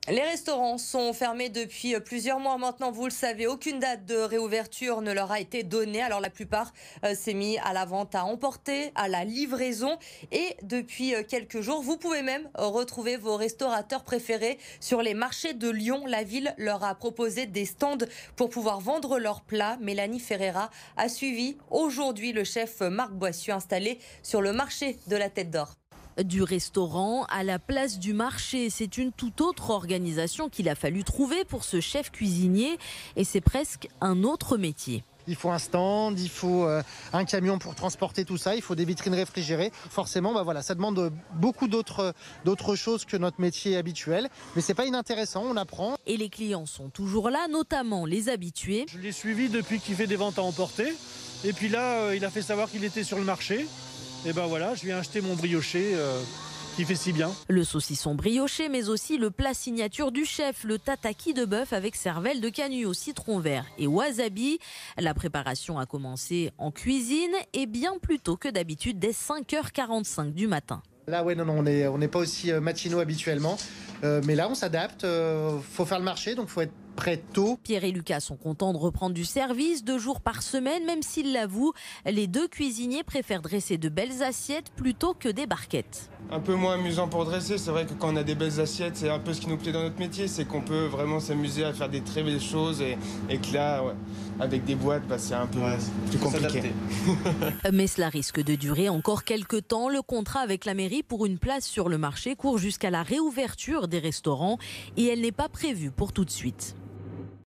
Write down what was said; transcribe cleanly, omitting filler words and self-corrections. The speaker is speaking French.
Les restaurants sont fermés depuis plusieurs mois maintenant, vous le savez. Aucune date de réouverture ne leur a été donnée. Alors la plupart s'est mis à la vente à emporter, à la livraison. Et depuis quelques jours, vous pouvez même retrouver vos restaurateurs préférés sur les marchés de Lyon. La ville leur a proposé des stands pour pouvoir vendre leurs plats. Mélanie Ferreira a suivi aujourd'hui le chef Marc Boissieu installé sur le marché de la Tête d'Or. Du restaurant à la place du marché, c'est une toute autre organisation qu'il a fallu trouver pour ce chef cuisinier et c'est presque un autre métier. Il faut un stand, il faut un camion pour transporter tout ça, il faut des vitrines réfrigérées. Forcément, ça demande beaucoup d'autres choses que notre métier habituel. Mais c'est pas inintéressant, on apprend. Et les clients sont toujours là, notamment les habitués. Je l'ai suivi depuis qu'il fait des ventes à emporter. Et puis là, il a fait savoir qu'il était sur le marché. Et je viens acheter mon brioché qui fait si bien. Le saucisson brioché, mais aussi le plat signature du chef, le tataki de bœuf avec cervelle de canut au citron vert et wasabi. La préparation a commencé en cuisine et bien plus tôt que d'habitude, dès 5h45 du matin. Là, on n'est pas aussi matinaux habituellement. Mais là, on s'adapte. Faut faire le marché, donc faut être prêt tôt. Pierre et Lucas sont contents de reprendre du service 2 jours par semaine, même s'ils l'avouent, les 2 cuisiniers préfèrent dresser de belles assiettes plutôt que des barquettes. Un peu moins amusant pour dresser, c'est vrai que quand on a des belles assiettes, c'est un peu ce qui nous plaît dans notre métier, c'est qu'on peut vraiment s'amuser à faire des très belles choses et que là, avec des boîtes, c'est un peu plus compliqué. Mais cela risque de durer encore quelques temps. Le contrat avec la mairie pour une place sur le marché court jusqu'à la réouverture des restaurants et elle n'est pas prévue pour tout de suite.